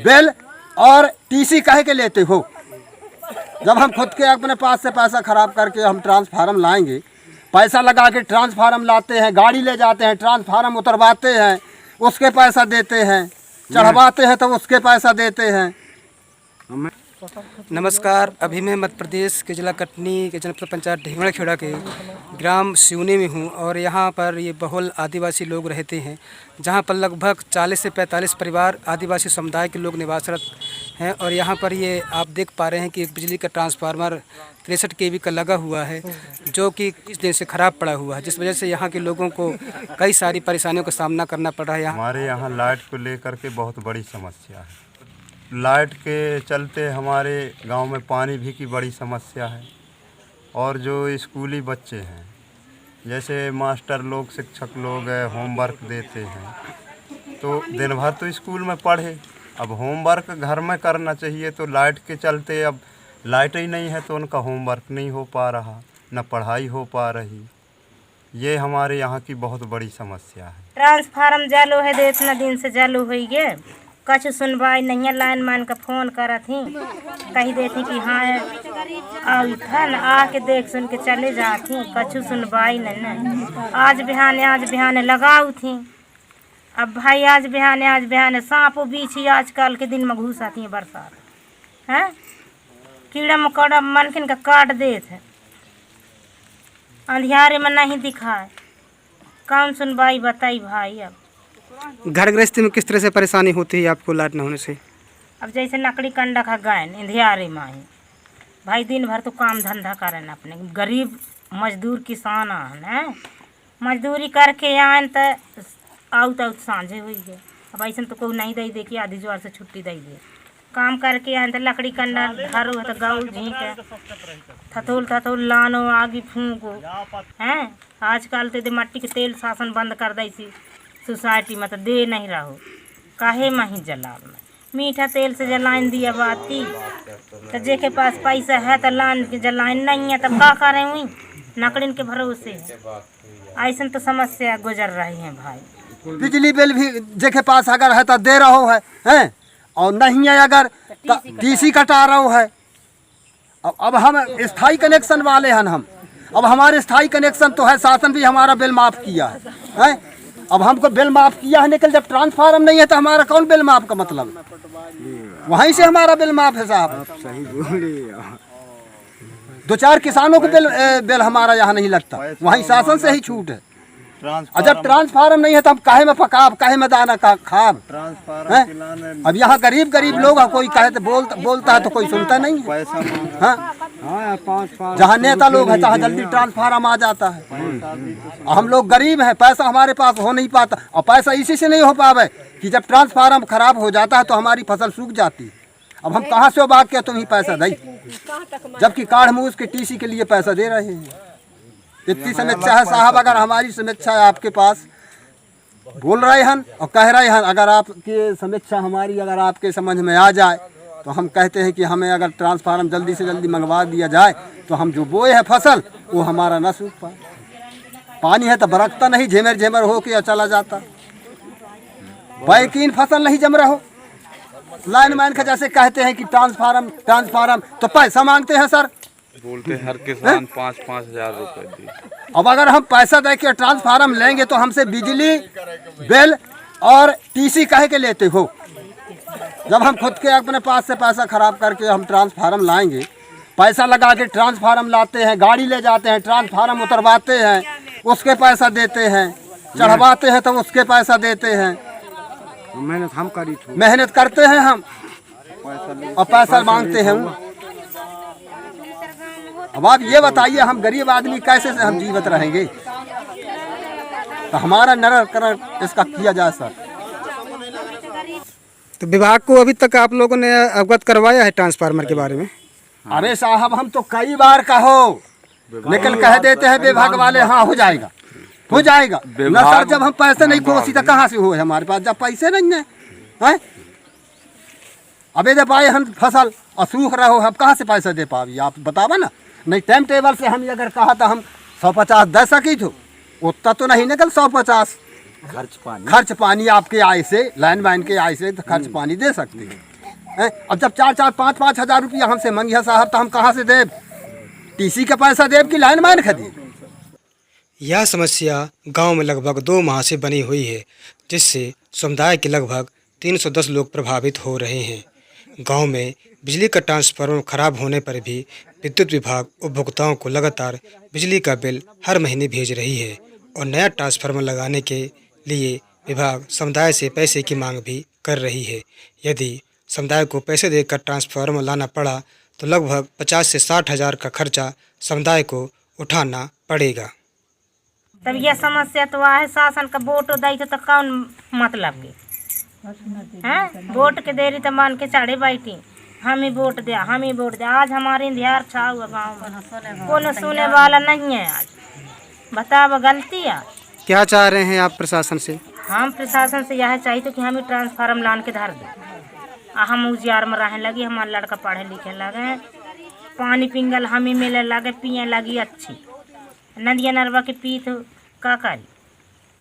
Bill और TC कहे के लेते हो? जब हम खुद के अपने पास से पैसा खराब करके हम ट्रांसफार्मर लाएंगे, पैसा लगा के ट्रांसफार्मर लाते हैं, गाड़ी ले जाते हैं, ट्रांसफार्मर उतरवाते हैं, उसके पैसा देते हैं, चढ़वाते हैं तो उसके पैसा देते हैं। नमस्कार, अभी मैं मध्य प्रदेश के जिला कटनी के जनपद पंचायत ढीमड़खेड़ा के ग्राम सिवनी में हूँ और यहाँ पर ये बहुल आदिवासी लोग रहते हैं, जहाँ पर लगभग 40 से 45 परिवार आदिवासी समुदाय के लोग निवासरत हैं। और यहाँ पर ये आप देख पा रहे हैं कि एक बिजली का ट्रांसफार्मर 63 kV का लगा हुआ है, जो कि कुछ दिन से ख़राब पड़ा हुआ है, जिस वजह से यहाँ के लोगों को कई सारी परेशानियों का सामना करना पड़ रहा है। हमारे यहाँ लाइट को लेकर के बहुत बड़ी समस्या है। लाइट के चलते हमारे गांव में पानी भी की बड़ी समस्या है। और जो स्कूली बच्चे हैं, जैसे मास्टर लोग, शिक्षक लोग होमवर्क देते हैं, तो दिन भर तो स्कूल में पढ़े, अब होमवर्क घर में करना चाहिए, तो लाइट के चलते अब लाइट ही नहीं है तो उनका होमवर्क नहीं हो पा रहा, न पढ़ाई हो पा रही। ये हमारे यहाँ की बहुत बड़ी समस्या है। ट्रांसफार्मर चालू है, इतना दिन से चालू हो गए, कछ सुनवाई नहीं है। लाइन मान का फोन करत थी, कही देती कि हाँ आउथन आके देख सुन के चले जाती, कछु सुनवाई नहीं। आज बिहाने लगाऊ थी। अब भाई आज बिहाने सांप बीछी आजकल के दिन में घुस आती है बरसात है, कीड़ा मकोड़ा मनकिन का काट देते, अंधियारे में नहीं दिखाए, कौन सुनवाई बताई भाई। अब घर गृहस्थी में किस तरह से परेशानी होती है आपको लाइट न होने से? अब जैसे लकड़ी कंडा का गायन इंधियारे माही भाई, दिन भर तो काम धंधा करें, अपने गरीब मजदूर किसान हैं, मजदूरी करके आए तो आउत सांझे हुई गए। अब ऐसा तो कोई नहीं दे कि आधी ज्वार से छुट्टी दे दे, काम करके आए तो लकड़ी कंडा धरो तो गाऊ झींके थथोल लानो आगे फूको हैं। आजकल तो मट्टी के तेल शासन बंद कर दी सोसाइटी में, तो दे नहीं रहो, काहे मही जलाल में मीठा तेल से जलाइन दिया बाती, तो जे के पास पैसा है तो लान के जलाइन नहीं है, तब का करें हुई नकड़िन के भरोसे। ऐसा तो समस्या गुजर रही है भाई। बिजली बिल भी जे के पास अगर है तो दे रहो है, हैं? और नहीं है अगर टीसी कटा रहो है। अब हम स्थायी कनेक्शन वाले हैं, हम अब हमारे स्थायी कनेक्शन तो है, शासन भी हमारा बिल माफ़ किया है। अब हमको बिल माफ़ किया है, लेकिन जब ट्रांसफार्मर नहीं है तो हमारा कौन बिल माफ़ का मतलब? वहीं से हमारा बिल माफ़ है साहब। सही बोले। 2-4 किसानों को बिल हमारा यहाँ नहीं लगता, वहीं शासन से ही छूट है। और जब ट्रांसफार्मर नहीं है तो हम काहे में पकाब, काहे में दाना का खाब? अब यहाँ गरीब लोग हैं, कोई कहे तो बोलता है तो कोई सुनता नहीं है। हाँ, जहाँ नेता लोग हैं तहाँ जल्दी ट्रांसफार्मर आ जाता है। हम लोग गरीब हैं, पैसा हमारे पास हो नहीं पाता, और पैसा इसी से नहीं हो पावे कि जब ट्रांसफार्मर खराब हो जाता है तो हमारी फसल सूख जाती है। अब हम कहाँ से बात के तुम ही पैसा दई, जबकि काढ़ मूस के टीसी के लिए पैसा दे रहे हैं। इतनी समीक्षा है साहब, अगर हमारी समीक्षा है आपके पास बोल रहे हैं और कह रहे हैं, अगर आपकी समीक्षा हमारी अगर आपके समझ में आ जाए तो हम कहते हैं कि हमें अगर ट्रांसफार्मर जल्दी से जल्दी मंगवा दिया जाए तो हम जो बोए है फसल वो हमारा न सूख पाए। पानी है तो बरकता नहीं, झेमर हो के चला जाता, बैकीन फसल नहीं जम रहा हो। लाइन मैन का जैसे कहते हैं कि ट्रांसफार्मर तो पैसा मांगते हैं सर, बोलते हर किसान 5-5 हज़ार रुपए दी। अब अगर हम पैसा दे के ट्रांसफार्मर लेंगे तो हमसे बिजली बिल और टीसी कहे के लेते हो? जब हम खुद के अपने पास से पैसा खराब करके हम ट्रांसफार्मर लाएंगे, पैसा लगा के ट्रांसफार्मर लाते हैं, गाड़ी ले जाते हैं, ट्रांसफार्मर उतरवाते हैं, उसके पैसा देते हैं, चढ़वाते हैं तो उसके पैसा देते हैं। मेहनत करते हैं हम और पैसा मांगते हैं। अब आप ये बताइए, हम गरीब आदमी कैसे से हम जीवित रहेंगे? तो हमारा निराकरण इसका किया जाए सर। तो विभाग को अभी तक आप लोगों ने अवगत करवाया है ट्रांसफार्मर के बारे में? अरे साहब, हम तो कई बार कहो, लेकिन कह देते हैं विभाग वाले हाँ हो जाएगा न सर। जब हम पैसे नहीं खोसी तो कहाँ से हो हमारे पास, जब पैसे नहीं है। अबे दे पाए हम फसल और सूख रहा हो, हम कहाँ से पैसा दे पावी? आप बतावा ना। नहीं टाइम टेबल से हम अगर कहा तो हम 150 दे सकी थो, उतना तो नहीं निकल 150 खर्च पानी आपके आय से, लाइन वाइन के आय से तो खर्च पानी दे सकते हैं। अब जब 4-4, 5-5 हज़ार रुपया हमसे मंगिया साहब तो हम कहाँ से देव? टीसी का पैसा देव कि लाइन मैन खरीद? यह समस्या गांव में लगभग 2 माह से बनी हुई है, जिससे समुदाय के लगभग 310 लोग प्रभावित हो रहे हैं। गांव में बिजली का ट्रांसफार्मर खराब होने पर भी विद्युत विभाग उपभोक्ताओं को लगातार बिजली का बिल हर महीने भेज रही है और नया ट्रांसफार्मर लगाने के लिए विभाग समुदाय से पैसे की मांग भी कर रही है। यदि समुदाय को पैसे देकर ट्रांसफार्मर लाना पड़ा तो लगभग 50 से 60 हज़ार का खर्चा समुदाय को उठाना पड़ेगा। तब यह समस्या तो है, शासन का वोट दी तो कौन मतलब के हैं? वोट के देरी तो मान के चढ़े बैठी, हम ही वोट दे, हम ही वोट दे। आज हमारे इंतजार छा हुआ गाँव में, कौन सुने वाला नहीं है। आज बताओ गलती है। क्या चाह रहे हैं आप प्रशासन से? हम प्रशासन से यह चाहिए तो कि हमें ट्रांसफार्म लान के धर दे। हम उजियार में रहने लगी, हमारा लड़का पढ़े लिखे लगे, पानी पिंगल हमें मिले लगे, पिए लगी अच्छी, नदिया नरवा के पी तो का करी।